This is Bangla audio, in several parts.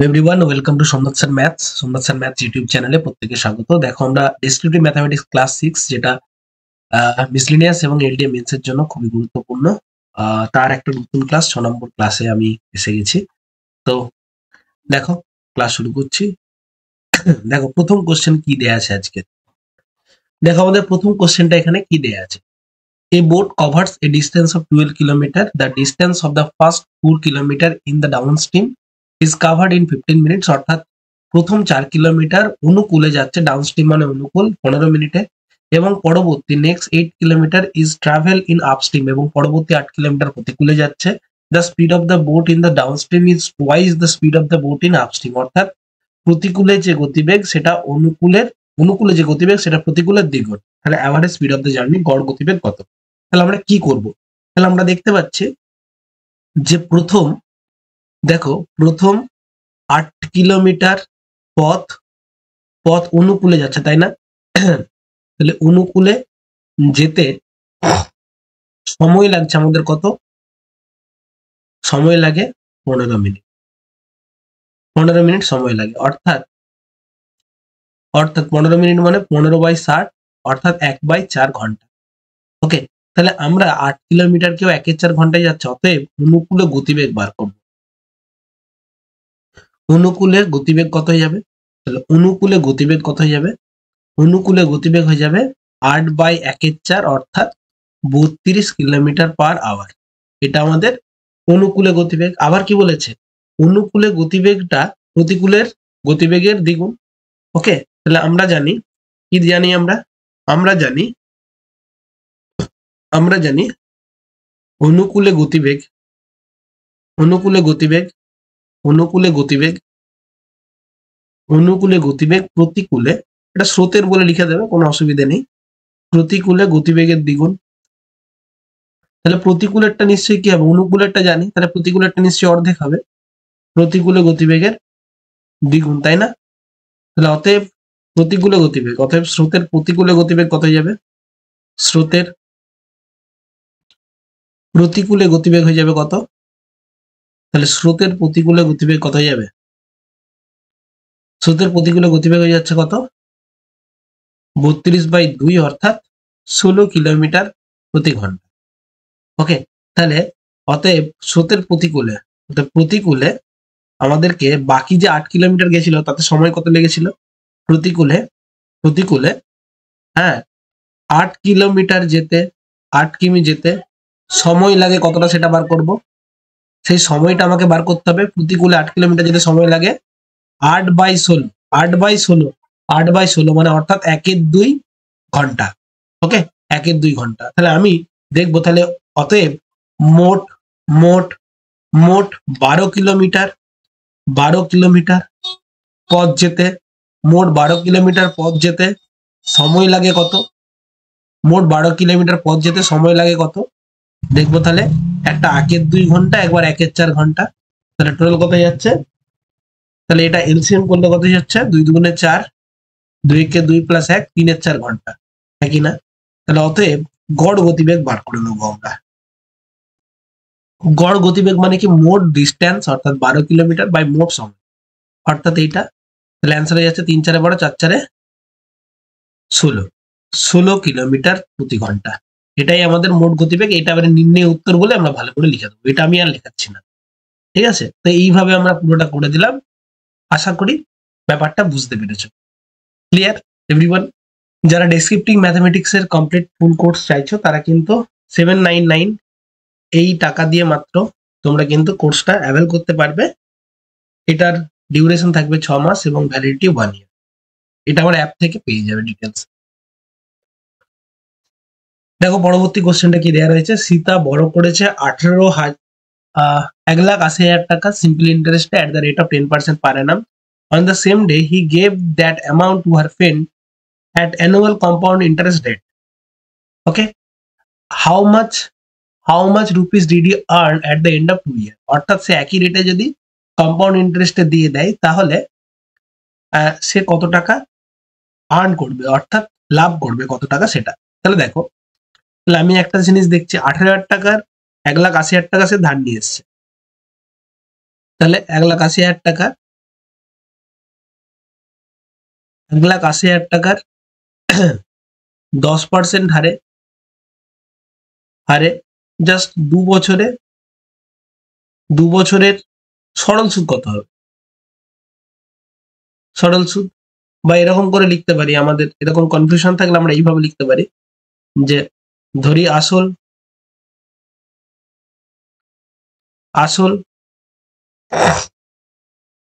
Everyone welcome to Somnath sir maths YouTube চ্যানেলে প্রত্যেককে স্বাগত। দেখো আমরা ডেসক্রিপটিভ ম্যাথামেটিক্স ক্লাস 6 যেটা মিসলিনিয়াস এবং এলডিএ মেন্স এর জন্য খুবই গুরুত্বপূর্ণ, তার একটা নতুন ক্লাস 6 নম্বর ক্লাসে আমি এসে গেছি। তো দেখো ক্লাস শুরু করছি। দেখো প্রথম কোশ্চেন কি দেয়া আছে আজকে। দেখো আমাদের প্রথম কোশ্চেনটা এখানে কি দেয়া আছে। A boat covers a distance of 12 kilometer. The distance of the first 4 kilometer in the downstream is covered in 15 minutes. অর্থাৎ প্রথম 4 কিলোমিটার অনুকূলে যাচ্ছে, ডাউনস্ট্রিম মানে অনুকূল, 15 মিনিটে, এবং পরবর্তী next 8 kilometre is travel in upstream, এবং পরবর্তী 8 কিলোমিটার প্রতিকূলে যাচ্ছে। The speed of the boat in the downstream is twice the speed of the boat in upstream. অর্থাৎ প্রতিকূলে যে গতিবেগ সেটা অনুকূলে যে গতিবেগ সেটা প্রতিকূলের দ্বিগুণ। তাহলে average speed of the journey, গড় গতিবেগ কত? তাহলে আমরা কি করব? তাহলে আমরা দেখতে পাচ্ছি যে প্রথম 8 কিলোমিটার পথ অনুকূলে যাচ্ছে, তাই না? তাহলে অনুকূলে যেতে সময় লাগছে আমাদের কত? সময় লাগে 15 মিনিট। 15 মিনিট সময় লাগে, অর্থাৎ 15 মিনিট মানে 15/60, অর্থাৎ 1/4 ঘন্টা। ওকে, তাহলে আমরা 8 কিলোমিটার কেও 1/4 ঘন্টায় যাচ্ছে, অতএব অনুকূলে গতিবেগ বার করব। অনুকূলের গতিবেগ কত হয়ে যাবে? তাহলে অনুকূলে গতিবেগ কত হয়ে যাবে? অনুকূলে গতিবেগ হয়ে যাবে 8/1/4, অর্থাৎ 32 কিলোমিটার পার আওয়ার। এটা আমাদের অনুকূলে গতিবেগ। আবার কি বলেছে? অনুকূলে গতিবেগটা প্রতিকূলের গতিবেগের দ্বিগুণ। ওকে, তাহলে আমরা জানি কি জানি আমরা জানি অনুকূলে গতিবেগ প্রতিকূলে, এটা স্রোতের বলে লিখে দেবে, কোনো অসুবিধা নেই। প্রতিকূলে গতিবেগের দ্বিগুণ। তাহলে প্রতিকূলেরটা নিশ্চয়ই কি হবে? অনুকূলেরটা জানি, তাহলে প্রতিকূলেরটা নিশ্চয়ই অর্ধেক হবে। প্রতিকূলে গতিবেগের দ্বিগুণ, তাই না? তাহলে অতএব স্রোতের প্রতিকূলে গতিবেগ কত হয়ে যাবে? স্রোতের প্রতিকূলে গতিবেগ হয়ে যাবে কত? তাহলে স্রোতের প্রতিকূলে গতিবেগ কত হয়ে যাবে? স্রোতের প্রতিকূলে গতিবেগ হয়ে যাচ্ছে কত? 32/2, অর্থাৎ 16 কিলোমিটার প্রতি ঘন্টা। ওকে, তাহলে অতএব স্রোতের প্রতিকূলে আমাদেরকে বাকি যে 8 কিলোমিটার গেছিল তাতে সময় কত লেগেছিল? প্রতিকূলে হ্যাঁ 8 কিমি যেতে সময় লাগে কতটা সেটা বার করব। সেই সময়টা আমাকে বার করতে হবে। প্রতিকূলে 8 কিলোমিটার যেতে সময় লাগে 8/16 মানে অর্থাৎ 1/2 ঘন্টা। ওকে, 1/2 ঘন্টা। তাহলে আমি দেখবো, তাহলে অতএব মোট 12 কিলোমিটার পথ যেতে, সময় লাগে কত? মোট 12 কিলোমিটার পথ যেতে সময় লাগে কত? দেখবো তাহলে একটা 1/2 ঘন্টা, একবার 1/4 ঘন্টা, তাহলে টোটাল কত যাচ্ছে? তাহলে এটা এলসিএম করলে কত যাচ্ছে? 2 দুগুণে 4, 2 + 1 3/4 ঘন্টা, নাকি না? তাহলে অতএব গড় গতিবেগ বার করে নেবো আমরা। গড় গতিবেগ মানে কি? মোট ডিস্টেন্স, অর্থাৎ 12 কিলোমিটার বাই মোট সময়, অর্থাৎ এইটা। তাহলে অ্যান্সার হয়ে যাচ্ছে 3 × 4 = 4 × 4 = 16 কিলোমিটার প্রতি ঘন্টা। এটাই আমাদের মোট গতিবেগ। এটা আবার নির্ণয় উত্তর বলে আমরা ভালো করে লিখে দেবো, এটা আমি আর লেখাচ্ছি না। ঠিক আছে, তো এইভাবে আমরা পুরোটা করে দিলাম। আশা করি ব্যাপারটা বুঝতে পেরেছো। Clear everyone? যারা ডেসক্রিপটিভ ম্যাথমেটিক্স এর কমপ্লিট ফুল কোর্স চাইছো তারা কিন্তু 799 এই টাকা দিয়ে মাত্র তোমরা কিন্তু কোর্সটা অ্যাভেল করতে পারবে। এটার ডিউরেশন থাকবে 6 মাস এবং ভ্যালিডিটি 1 ইয়ার। এটা আমার অ্যাপ থেকে পেয়ে যাবে ডিটেলস। দেখো পরবর্তী কোশ্চেনটা কি দেওয়া রয়েছে। সীতা বড় করেছে 1,80,000 টাকা সিম্পল ইন্টারেস্টে at the rate of 10% per annum. On the same day, he gave that amount to her friend at annual compound interest rate. Okay, how much rupees did he earn at the end of 2 years? অর্থাৎ সে একই রেটে যদি কম্পাউন্ড ইন্টারেস্টে দিয়ে দেয় তাহলে সে কত টাকা আর্ন করবে, অর্থাৎ লাভ করবে কত টাকা সেটা। তাহলে দেখো, তাহলে আমি একটা জিনিস দেখছি, 18,000 টাকার 1,80,000 টাকা সে ধার নিয়ে এসছে। তাহলে 1,80,000 টাকা 1,80,000 টাকার 10% হারে হারে জাস্ট 2 বছরের সরল সুদ কত হবে? সরল সুদ বা এরকম করে লিখতে পারি, আমাদের এরকম কনফিউশন থাকলে আমরা এইভাবে লিখতে পারি যে ধরি আসল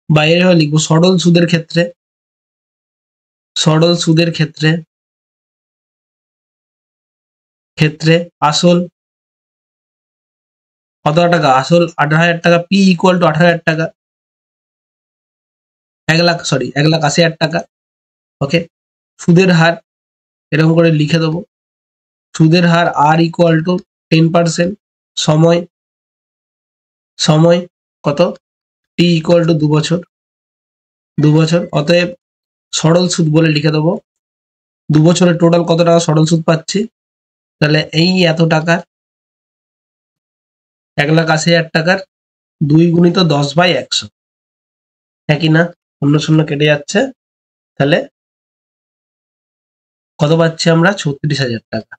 বা এভাবে লিখবো সরল সুদের ক্ষেত্রে আসল কত টাকা? আসল 18,000 টাকা, পি ইকুয়াল টু 18,000 টাকা, 1,80,000 টাকা। ওকে, সুদের হার এরকম করে লিখে দেবো, সুদের হার আর ইকুয়াল টু 10%, সময় কত? টি ইকুয়াল টু 2 বছর। অতএব সরল সুদ বলে লিখে দেবো 2 বছরের টোটাল কত টাকা সরল সুদ পাচ্ছি, তাহলে এই এত টাকার 1,80,000 টাকার 2 গুণিত 10/100, হ্যাঁ কি না? 0 কেটে যাচ্ছে, তাহলে কত পাচ্ছি আমরা? 36,000 টাকা,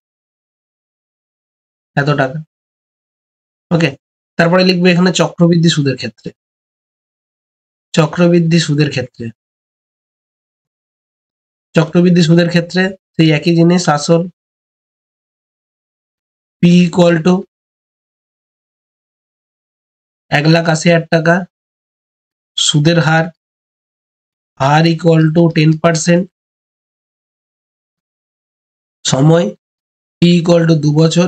এত টাকা। ওকে, তারপরে লিখবো এখানে চক্রবৃদ্ধি সুদের ক্ষেত্রে সেই একই জিনিস, আসল পি ইকুয়াল টু 1,80,000 টাকা, সুদের হার আর ইকুয়াল টু 10%, সময় টি ইকুয়াল টু 2 বছর।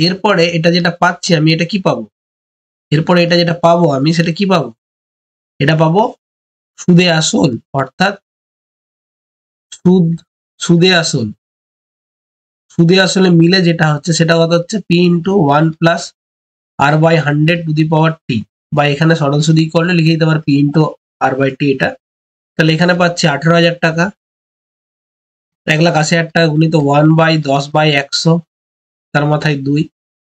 এরপরে এটা যেটা পাচ্ছি আমি, এটা কি পাবো? এরপরে এটা যেটা পাবো আমি, সেটা কি পাবো? এটা পাবো সুদে আসল, অর্থাৎ সুদে আসলে মিলে যেটা হচ্ছে সেটা কত হচ্ছে? পি ইন্টু 1+r/100 বা এখানে সরল সুদ করলে লিখে দিতে পারে পি ইন্টু r/t। এটা তাহলে এখানে পাচ্ছি 18,000 টাকা, 1,80,000 টাকা গুণিত 1/10/100, তার মাথায় 2,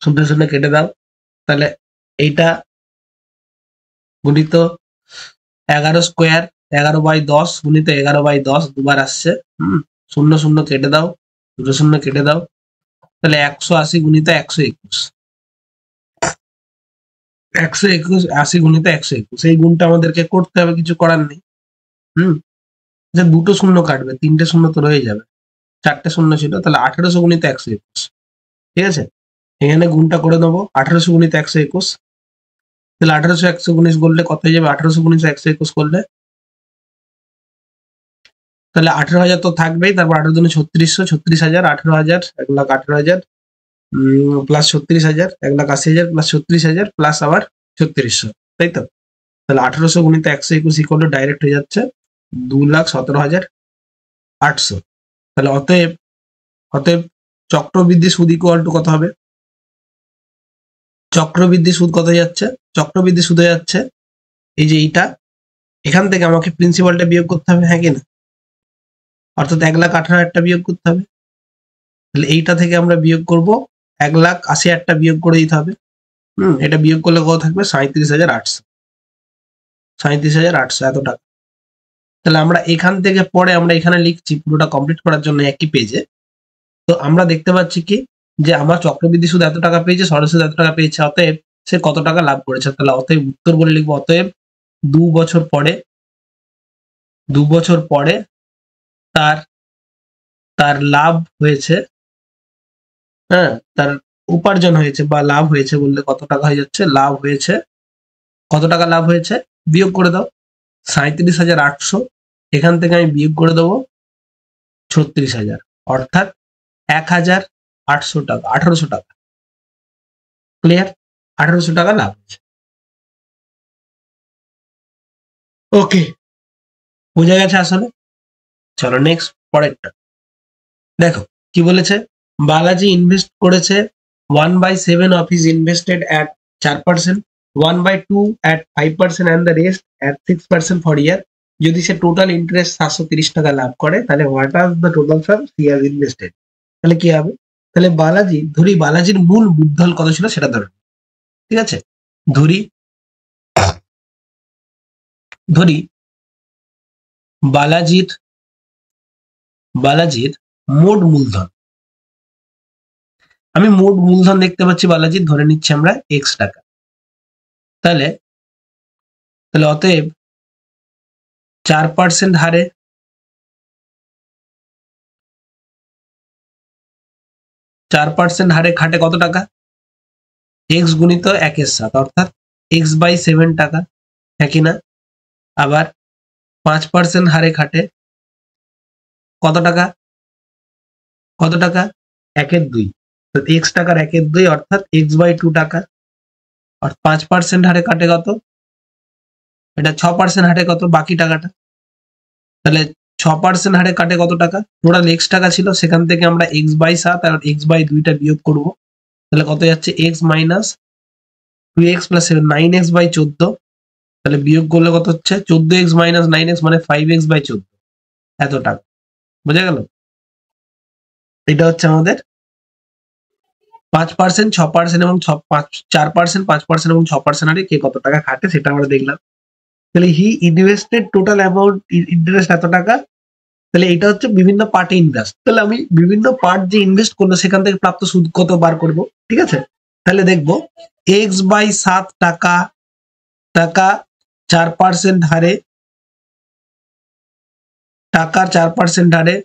0 কেটে দাও, তাহলে এইটা গুণিত 11 স্কোয়ার, 11/10 গুণিত 11/10 দুবার আসছে, 0 কেটে দাও, 0 কেটে দাও, তাহলে 180 গুণিত 121, 180 গুণিত 121, এই গুণটা আমাদেরকে করতে হবে, কিছু করার নেই। যে 2 শূন্য কাটবে, 3টে শূন্য তো রয়ে যাবে, 4টে শূন্য ছিল, তাহলে 1800 গুণিত 121, ঠিক আছে? এখানে গুণটা করে দেবো, 1800 গুণিত 121, তাহলে 1819 করলে কত হয়ে যাবে? 1800 গুণিত 121 করলে তাহলে 18,000 তো থাকবেই, তারপর 18 দুগুণে 3600, 36,000, 18,000, 1,18,000 প্লাস 36,000, 1,80,000 প্লাস 36,000 প্লাস আবার 3600, তাই তো? তাহলে 1800 গুণিত 121 ইকুয়াল টু ডাইরেক্ট হয়ে যাচ্ছে 2,17,800। তাহলে অতএব চক্রবৃদ্ধি সুদ ইকুয়াল টু কত হবে? চক্রবৃদ্ধি সুদ কত যাচ্ছে? চক্রবৃদ্ধি সুদ হয়ে যাচ্ছে এই যে এইটা, এখান থেকে আমাকে প্রিন্সিপালটা বিয়োগ করতে হবে, হ্যাঁ কিনা? অর্থাৎ 1,18,000 বিয়োগ করতে হবে। তাহলে এইটা থেকে আমরা বিয়োগ করব 1,80,000 বিয়োগ করে দিতে হবে। এটা বিয়োগ করলে কত থাকবে? 37,800, 37,800 এত টাকা। তাহলে আমরা এখান থেকে পরে আমরা এখানে লিখছি পুরোটা কমপ্লিট করার জন্য একই পেজে। তো আমরা দেখতে পাচ্ছি কি যে আমার চক্রবৃদ্ধি সুদ এত টাকা পেয়েছে, সরল সুদ এত টাকা পেয়েছে, অতএব সে কত টাকা লাভ করেছে। তাহলে অতএব উত্তর বলে লিখবো, অতএব 2 বছর পরে তার লাভ হয়েছে, হ্যাঁ, তার উপার্জন হয়েছে বা লাভ হয়েছে বললে কত টাকা হয়ে যাচ্ছে? লাভ হয়েছে, কত টাকা লাভ হয়েছে? বিয়োগ করে দাও 37,800, এখান থেকে আমি বিয়োগ করে দেবো 36,000, অর্থাৎ 1,800 টাকা, 1,800 টাকা। ক্লিয়ার? 1,800 টাকা লাভ হয়েছে। ওকে, বোঝা গেছে আসলে? চলো নেক্সট, পরেরটা দেখো কি বলেছে। বালাজি ইনভেস্ট করেছে 1/7 of his invested at 4%, 1/2 at 5% and the rest at 6% for year. যদি সে টোটাল ইন্টারেস্ট 730 টাকা লাভ করে, তাহলে what are the total some he has invested? তাহলে কি হবে? তাহলে বালাজির মূল মূলধন কত ছিল সেটা ধরে, ঠিক আছে? ধরি বালাজির বালাজির মোট মূলধন, আমি মোট মূলধন দেখতে পাচ্ছি বালাজির, ধরে নিচ্ছি আমরা এক্স টাকা। তাহলে তাহলে অতএব 4% হারে 4% হারে খাটে কত টাকা, এক্স গুণিত 1/7 অর্থাৎ এক্স বাই 7 টাকা, হ্যাঁ কি না? আবার 5% হারে খাটে কত টাকা, কত টাকা, 1/2, তো এক্স টাকার 1/2 অর্থাৎ এক্স বাই 2 টাকা। আর 5% হারে কাটে কত, এটা 6% হারে কত বাকি টাকাটা, তাহলে 6% হারে কাটে কত টাকা, টোটাল এক্স টাকা ছিল, সেখান থেকে আমরা এক্স বাই 7 আর এক্স বাই 2টা বিয়োগ করব, তাহলে কত যাচ্ছে x minus 2x plus 7 9x by 14, তাহলে বিয়োগ করলে কত হচ্ছে 14x মাইনাস 9x মানে 5x বাই 14, এত টাকা। বোঝা গেল? এটা হচ্ছে আমাদের 5%, 6% এবং 4%, 5% এবং 6% হারে কে কত টাকা খাটে সেটা আমরা দেখলাম। তাহলে হি ইনভেস্টেড টোটাল অ্যামাউন্ট ইন্টারেস্ট এত টাকা, তাহলে এটা হচ্ছে বিভিন্ন পার্টে ইনভেস্ট, তাহলে আমি বিভিন্ন পার্ট যে ইনভেস্ট করলো সেখান থেকে প্রাপ্ত সুদ কত বার করব, ঠিক আছে? তাহলে দেখবো এক্স বাই 7 টাকা টাকা 4% হারে, টাকার 4% হারে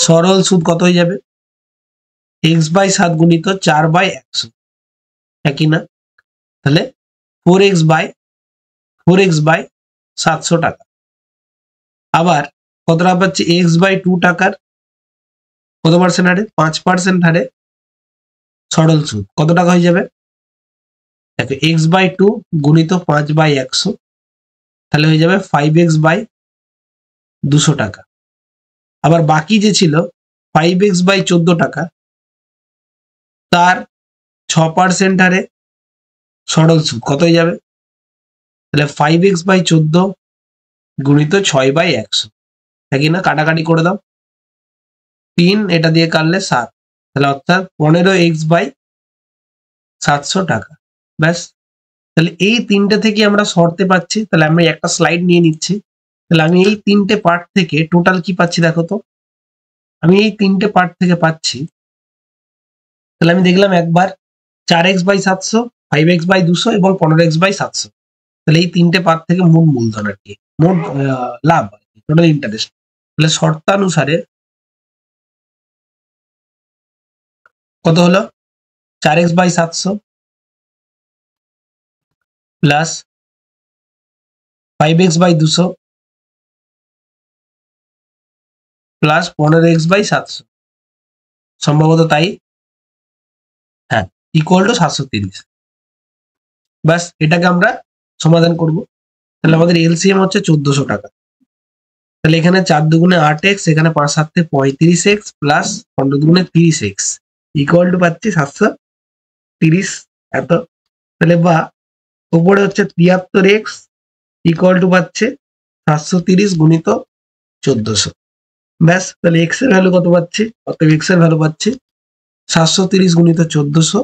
সরল সুদ কত হয়ে যাবে, এক্স বাই 7 গুণিত 4/100, একই না? তাহলে 4x বাই 700 টাকা। আবার কত টাকা পাচ্ছি, এক্স বাই 2 টাকার কত পার্সেন্ট হারে, 5% হারে সরল সুদ কত টাকা হয়ে যাবে, দেখো এক্স বাই 2 গুণিত 5/100, তাহলে হয়ে যাবে 5x বাই 200 টাকা। আবার বাকি যে ছিল 5x বাই 14 টাকা, তার 6% হারে সরল সুদ কত হয়ে যাবে, তাহলে 5x বাই 14 গুণিত 6/100, একই না? কাটাকাটি করে দাও, 3 এটা দিয়ে কাটলে 7, তাহলে অর্থাৎ 15x বাই 700 টাকা। ব্যাস, তাহলে এই তিনটে থেকে আমরা সরতে পাচ্ছি, তাহলে আমি একটা স্লাইড নিয়ে নিচ্ছি, তাহলে আমি এই তিনটে পার্ট থেকে টোটাল কি পাচ্ছি দেখো তো, আমি এই তিনটে পার্ট থেকে পাচ্ছি, তাহলে আমি দেখলাম একবার 4x বাই 700, 5x বাই 200 এবং 15x বাই 700, তাহলে এই তিনটে পার্ট থেকে মোট মূলধন আর কি, মোট লাভ টোটাল ইন্টারেস্ট। তাহলে শর্তানুসারে কত হলো, 4x by 700 plus 5x by 200 plus 15x by 700, সম্ভবত তাই, হ্যাঁ, ইকুয়াল টু 730। ব্যাস, এটাকে আমরা সমাধান করব। তাহলে আমাদের এলসিএম হচ্ছে 1400 টাকা, তাহলে এখানে 4 দুগুণে 8x, এখানে 5 7 35x প্লাস 15 দুগুণে 30x ইকুয়াল টু পাচ্ছি 730 এত, তাহলে বা উপরে হচ্ছে 73x ইকুয়াল টু পাচ্ছে 730 গুণিত 1400। ব্যাস, তাহলে এক্স এর ভ্যালু কত পাচ্ছি, অতএব এক্স এর ভ্যালু পাচ্ছি 730 গুণিত 1400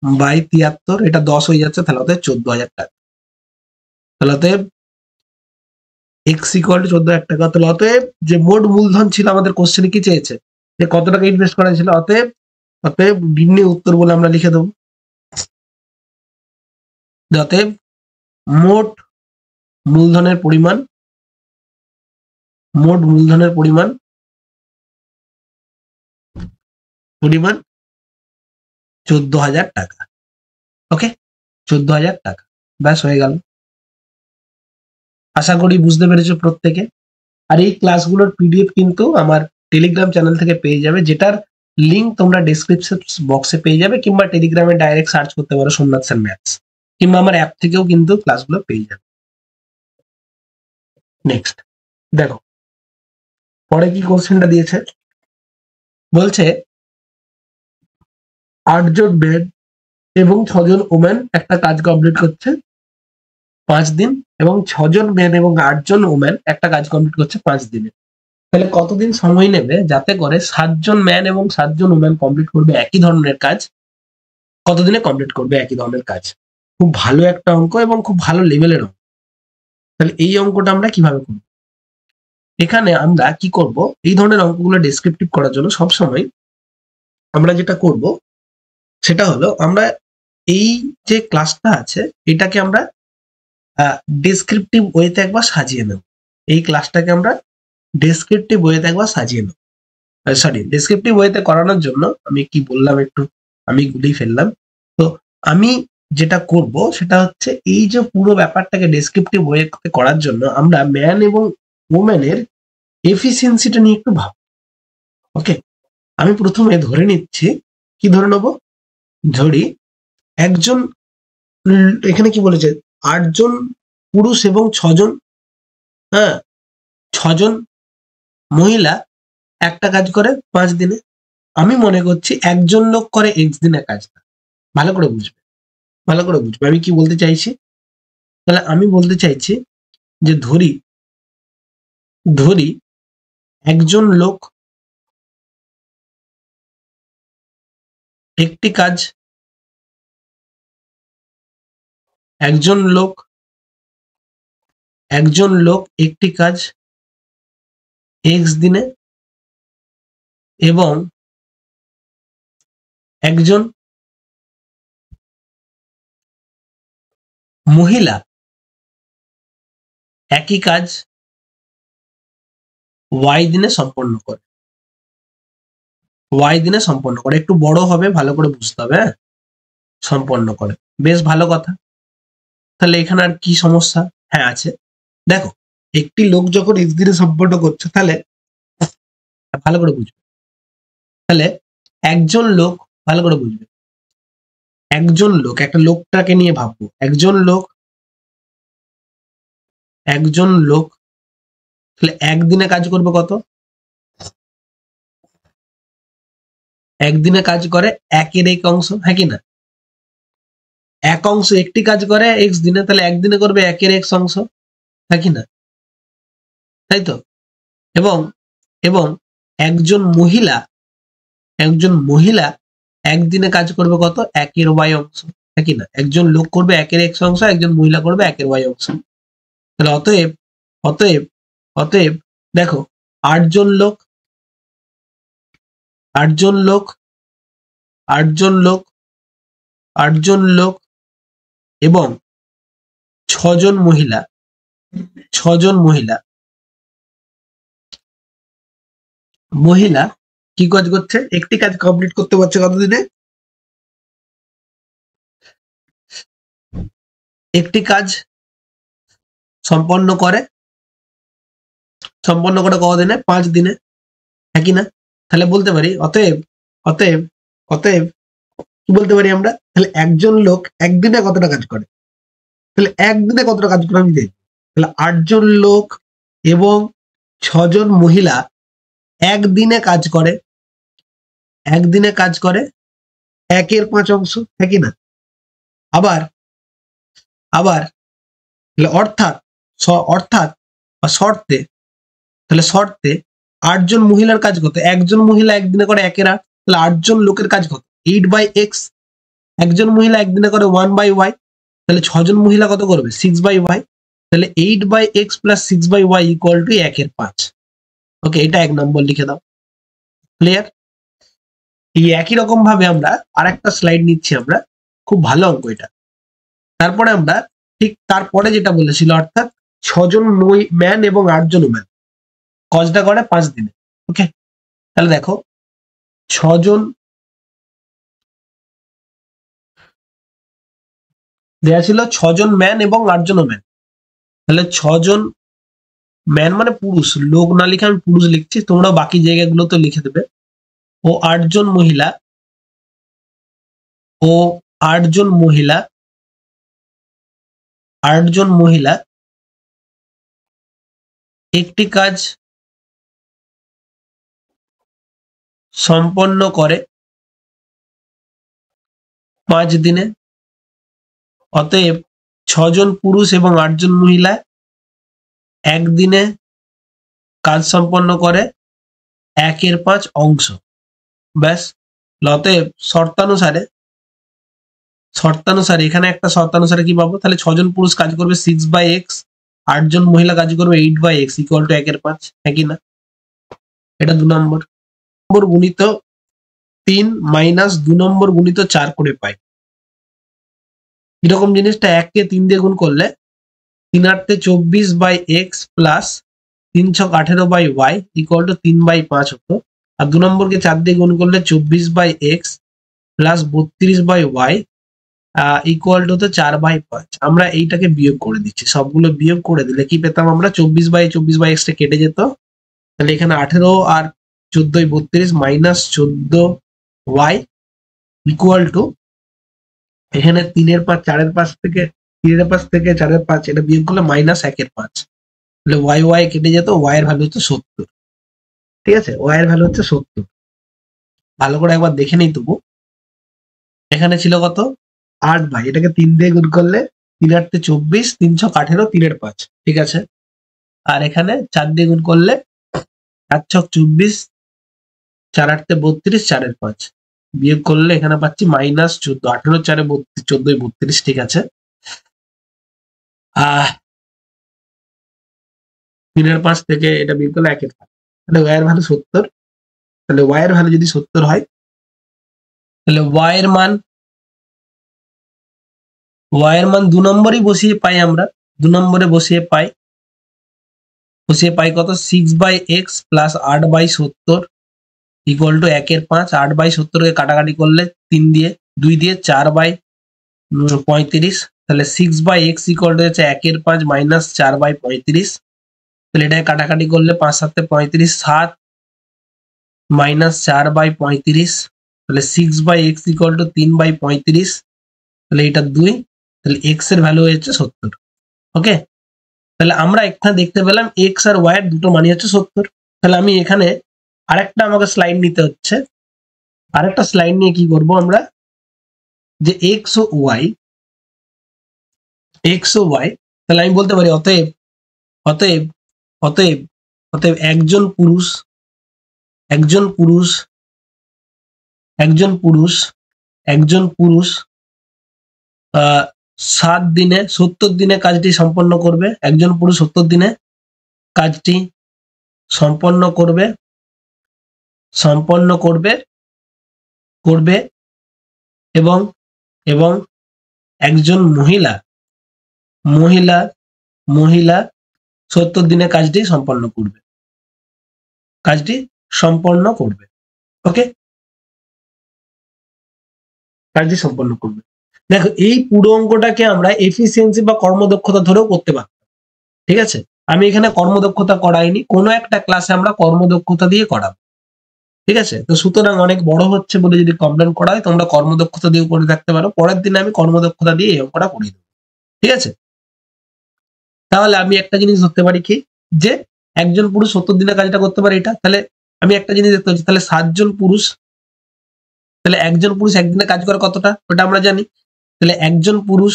বাই 73, এটা 10 হয়ে যাচ্ছে, তাহলে অতএব 14,000 টাকা। তাহলে অতএব এক্স ইকুয়াল টু 14,000 টাকা। তাহলে অতএব যে মোট মূলধন ছিল আমাদের কোশ্চেনে কি চেয়েছে, যে কত টাকা ইনভেস্ট করা ছিল, অতএব অতএব নিম্নে উত্তর বলে আমরা লিখে দেবো, অতএব মোট মূলধনের পরিমাণ, মোট মূলধনের পরিমাণ 14,000 টাকা। ওকে, 14,000 টাকা, ব্যাস হয়ে গেল। আশা করি বুঝতে পেরেছো প্রত্যেকে। আর এই ক্লাসগুলোর পিডিএফ কিন্তু আমার টেলিগ্রাম চ্যানেল থেকে পেয়ে যাবে, যেটার লিঙ্ক তোমরা ডেসক্রিপশন বক্সে পেয়ে যাবে, কিংবা টেলিগ্রামে ডাইরেক্ট সার্চ করতে পারো সোমনাথ স্যার ম্যাথস, কিংবা আমার অ্যাপ থেকেও কিন্তু ক্লাসগুলো পেয়ে যাবে। নেক্সট দেখো পরে কি কোশ্চেনটা দিয়েছে, বলছে 8 জন মেন এবং 6 জন ওমেন একটা কাজ কমপ্লিট করছে 5 দিন, এবং 6 জন মেন এবং 8 জন ওমেন একটা কাজ কমপ্লিট করছে 5 দিনে। তাহলে কতদিন সময় নেবে যাতে করে 7 জন ম্যান এবং 7 জন ওমেন কমপ্লিট করবে একই ধরনের কাজ, কতদিনে কমপ্লিট করবে একই ধরনের কাজ? খুব ভালো একটা অঙ্ক এবং খুব ভালো লেভেলের অঙ্ক। তাহলে এই অঙ্কটা আমরা কিভাবে করব? এখানে আমরা কি করব, এই ধরনের অঙ্কগুলো ডেসক্রিপটিভ করার জন্য সবসময় আমরা যেটা করব সেটা হলো আমরা এই যে ক্লাসটা আছে এটাকে আমরা ডেসক্রিপটিভ ওয়েতে একবার সাজিয়ে নেব। এই ক্লাসটাকে আমরা ডেসক্রিপটিভ ওয়েতে একবার সাজিয়ে নেব, সরি ডেসক্রিপটিভ ওয়েতে করানোর জন্য আমি কি বললাম একটু আমি গুলিয়ে ফেললাম। তো আমি যেটা করব সেটা হচ্ছে এই যে পুরো ব্যাপারটাকে ডেসক্রিপটিভ ওয়েতে করার জন্য আমরা ম্যান এবং ওম্যানের এফিসিয়েন্সিটা নিয়ে একটু ভাব। ওকে, আমি প্রথমে ধরে নিচ্ছি, কি ধরে নেব, ধরি একজন এখানে কি বলেছে 8 জন পুরুষ এবং 6 জন, হ্যাঁ 6 জন মহিলা একটা কাজ করে 5 দিনে। আমি মনে করছি একজন লোক করে x দিনে কাজটা। ভালো করে বুঝবে, ভালো করে বুঝবে আমি কি বলতে চাইছি। তাহলে আমি বলতে চাইছি যে ধরি ধরি একজন লোক একটি কাজ, একজন লোক একটি কাজ x দিনে এবং একজন মহিলা একই কাজ y দিনে সম্পন্ন করে। y দিনে সম্পন্ন করে, একটু বড় হবে, ভালো করে বুঝতে হবে, হ্যাঁ সম্পন্ন করে, বেশ ভালো কথা। তাহলে এখানে আর কি সমস্যা, হ্যাঁ আছে। দেখো একটি লোক যখন x দিনে সম্পন্ন করছে তাহলে ভালো করে বুঝবে, তাহলে একজন লোক, ভালো করে বুঝবে, একজন লোক, একটা লোকটাকে নিয়ে ভাববো, একজন লোক তাহলে একদিনে কাজ করবে কত, একদিনে কাজ করে একের এক অংশ, হ্যাঁ কি না, এক অংশ একটি কাজ করে x দিনে, তাহলে একদিনে করবে একের x অংশ, হ্যাঁ কি না, তাই তো। এবং এবং একজন মহিলা একদিনে কাজ করবে কত, একের y অংশ, হ্যাঁ কি না, একজন লোক করবে একের x অংশ, একজন মহিলা করবে একের y অংশ। তাহলে অতএব অতএব অতএব দেখো 8 জন লোক 8 জন লোক 8 জন লোক 8 জন লোক এবং 6 জন মহিলা 6 জন মহিলা কি কাজ করছে, একটি কাজ কমপ্লিট করতে পারছে কতদিনে, একটি কাজ সম্পন্ন করে কতদিনে, 5 দিনে, হ্যাঁ কি না। তাহলে বলতে পারি অতএব অতএব অতএব কি বলতে পারি আমরা, তাহলে একজন লোক একদিনে কতটা কাজ করে, তাহলে একদিনে কতটা কাজ করে আমি দেখি। তাহলে 8 জন লোক এবং 6 জন মহিলা একদিনে কাজ করে একের 5 অংশ, হ্যাঁ কি না। আবার আবার অর্থাৎ অর্থাৎ শর্তে, তাহলে শর্তে 8 জন মহিলার কাজ কত, একজন মহিলা একদিনে করে একের 8, তাহলে 8 জন লোকের কাজ কত 8/x, একজন মহিলা একদিনে করে 1/y, তাহলে 6 জন মহিলা কত করবে 6/y, তাহলে 8/x plus 6/y equal to 1/5। ওকে, এটা 1 নম্বর লিখে দাও, ক্লিয়ার। এই একই রকম ভাবে আমরা আরেকটা স্লাইড নিচ্ছি, আমরা খুব ভালো অঙ্ক এটা। তারপরে আমরা ঠিক তারপরে যেটা বলেছিল, অর্থাৎ 6 জন ম্যান এবং 8 জন ওম্যান কাজটা করে 5 দিনে। ওকে, তাহলে দেখো 6 জন দেয়া ছিল, 6 জন ম্যান এবং 8 জন ওম্যান, তাহলে 6 জন ম্যান মানে পুরুষ, লোক না লিখে আমি পুরুষ লিখছি, তোমরা বাকি জায়গাগুলো তো লিখে দেবে, ও 8 জন মহিলা ও 8 জন মহিলা 8 জন মহিলা একটি কাজ সম্পন্ন করে 5 দিনে। অতএব 6 জন পুরুষ এবং 8 জন মহিলা একদিনে কাজ সম্পন্ন করে একের 5 অংশ, ব্যাস। অতএব শর্তানুসারে এখানে একটা শর্তানুসারে কি পাবো, তাহলে 6 জন পুরুষ কাজ করবে 6/x 8 জন মহিলা কাজ করবে 8/x ইকুয়াল টু 1/5, হ্যাঁ কি না? এটা 2 নম্বর। নম্বর গুণিত 3 মাইনাস 2 নম্বর গুণিত 4 করে পাই। এরকম জিনিসটা 1 কে 3 দিয়ে গুণ করলে 3 8 24/x plus 3 6 18/y equal to 3/5 হতো। আর 2 নম্বরকে 4 দিয়ে গুণ করলে 24/x plus 32/y equal to 4/5। আমরা এইটাকে বিয়োগ করে দিচ্ছি, সবগুলো বিয়োগ করে দিলে কি পেতাম আমরা? 24/24/x টা কেটে যেত, তাহলে এখানে 18 আর 14 32 মাইনাস 14y ইকুয়াল টু এখানে 3 5 4 5 থেকে 3 5 থেকে 4 5 এটা বিয়োগ করলে মাইনাস 1/5, তাহলে y কেটে যেত, y এর ভ্যালু হচ্ছে 70। ঠিক আছে, y এর ভ্যালু হচ্ছে 70। ভালো করে একবার দেখে নেই তবু। এখানে ছিল কত? 8/, এটাকে 3 দিয়ে গুণ করলে 3 8 24 3 6 18 3/5, ঠিক আছে। আর এখানে 4 দিয়ে গুণ করলে 8 6 24 4 8 32 4/5, বিয়োগ করলে এখানে পাচ্ছি মাইনাস 14, 18 4 14 32, ঠিক আছে। 3/5 থেকে এটা বিয়োগ করলে 1/5, তাহলে y এর ভ্যালু 70। তাহলে y এর ভ্যালু যদি 70 হয়, তাহলে y এর মান 2 নম্বরই বসিয়ে পাই আমরা। 2 নম্বরে বসিয়ে পাই কত? 6/x plus 8/70 equal to 1/5। 8/70 কে কাটাকাটি করলে 3 দিয়ে 2 দিয়ে 4/35, তাহলে 6/x ইকুয়াল টু হচ্ছে 1/5 মাইনাস 4/35। তাহলে এটা কাটাকাটি করলে 5 7 35, 7 মাইনাস 4/35, তাহলে 6/x ইকুয়াল টু 3/35, তাহলে এটা 2, তাহলে x এর ভ্যালু হচ্ছে 70। ওকে, তাহলে আমরা এখানে দেখতে পেলাম x আর y এর দুটো মানই হচ্ছে 70। তাহলে আমি এখানে আরেকটা আমাকে স্লাইড নিতে হচ্ছে। আরেকটা স্লাইড নিয়ে কি করব আমরা, যে x ও y, তাহলে আমি বলতে পারি অতএব একজন পুরুষ 7 দিনে 70 দিনে কাজটি সম্পন্ন করবে। একজন পুরুষ 70 দিনে কাজটি সম্পন্ন করবে এবং একজন মহিলা 70 দিনে কাজটি সম্পন্ন করবে। ওকে, কাজটি সম্পন্ন করবে। দেখো, এই পুরো অঙ্কটাকে আমরা এফিসিয়েন্সি বা কর্মদক্ষতা ধরেও করতে পারতাম। ঠিক আছে, আমি এখানে কর্মদক্ষতা করাইনি, কোনো একটা ক্লাসে আমরা কর্মদক্ষতা দিয়ে করাবো। ঠিক আছে, তো সুতরাং অনেক বড় হচ্ছে বলে যদি কমপ্লেন করা হয়, তোমরা কর্মদক্ষতা দিয়েও করে থাকতে পারো। পরের দিনে আমি কর্মদক্ষতা দিয়ে এই অঙ্কটা করিয়ে দেবো। ঠিক আছে, তাহলে আমি একটা জিনিস ধরতে পারি কি, যে একজন পুরুষ 70 দিনে কাজটা করতে পারে। এটা তাহলে আমি একটা জিনিস দেখতে পাচ্ছি, তাহলে 7 জন পুরুষ, তাহলে একজন পুরুষ একদিনে কাজ করে কতটা, ওটা আমরা জানি। তাহলে একজন পুরুষ,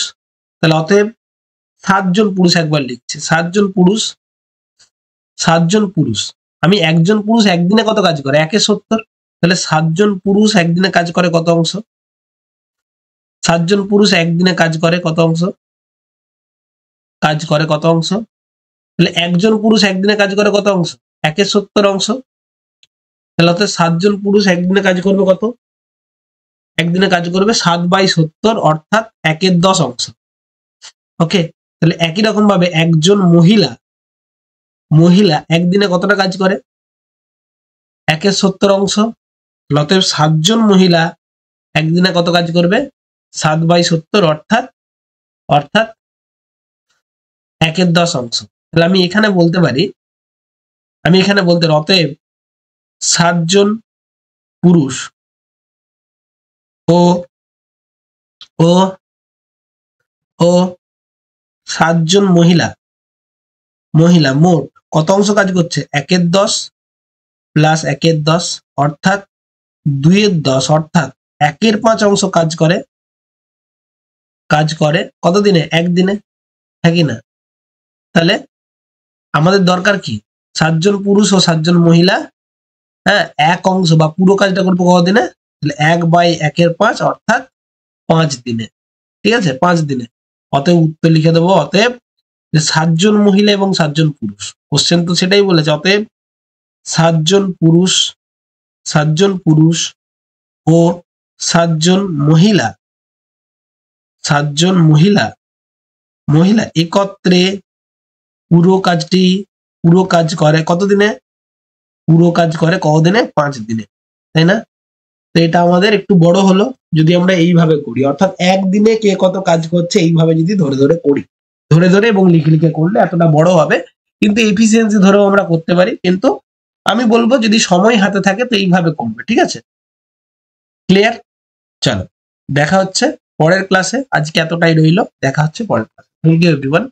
তাহলে অতএব 7 জন পুরুষ, একবার লিখছি 7 জন পুরুষ। আমি একজন পুরুষ একদিনে কত কাজ করে, 1 এ 70, তাহলে 7 জন পুরুষ একদিনে কাজ করে কত অংশ? 7 জন পুরুষ একদিনে কাজ করে কত অংশ? তাহলে একজন পুরুষ একদিনে কাজ করে কত অংশ? 1 এ 70 অংশ। তাহলে অর্থাৎ 7 জন পুরুষ একদিনে কাজ করবে কত? একদিনে কাজ করবে 7/70, অর্থাৎ 1/10 অংশ। ওকে, তাহলে একই রকম ভাবে একজন মহিলা একদিনে কতটা কাজ করে? 1 এ 70 অংশ। অতএব 7 জন মহিলা একদিনে কত কাজ করবে? 7/70, অর্থাৎ 1/10 অংশ। তাহলে আমি এখানে বলতে পারি, অতএব 7 জন পুরুষ ও 7 জন মহিলা মোট কত অংশ কাজ করছে? 1/10 প্লাস 1/10, অর্থাৎ 2/10, অর্থাৎ 1/5 অংশ কাজ করে কত দিনে? একদিনে, হ্যাঁ কি না? তাহলে আমাদের দরকার কি? 7 জন পুরুষ ও 7 জন মহিলা, হ্যাঁ, এক অংশ বা পুরো কাজটা করবো কত দিনে? তাহলে 1/1/5, অর্থাৎ 5 দিনে। ঠিক আছে, 5 দিনে। অতএব উত্তর লিখে দেবো, অতএব যে 7 জন মহিলা এবং 7 জন পুরুষ, কোশ্চেন তো সেটাই বলেছে। অতএব 7 জন পুরুষ, 7 জন পুরুষ ও 7 জন মহিলা, 7 জন মহিলা একত্রে পুরো কাজ করে কতদিনে? পুরো কাজ করে কতদিনে? 5 দিনে, তাই না? তো এটা আমাদের একটু বড় হলো যদি আমরা এইভাবে করি, অর্থাৎ একদিনে কে কত কাজ করছে এইভাবে যদি ধরে ধরে করি, ধরে ধরে এবং লিখে লিখে করলে এতটা বড় হবে, কিন্তু এফিসিয়েন্সি ধরেও আমরা করতে পারি। কিন্তু আমি বলবো যদি সময় হাতে থাকে তো এইভাবে করবে, ঠিক আছে? ক্লিয়ার? চলো দেখা হচ্ছে পরের ক্লাসে, আজকে এতটাই রইলো, দেখা হচ্ছে পরের ক্লাসে। Thank you everyone.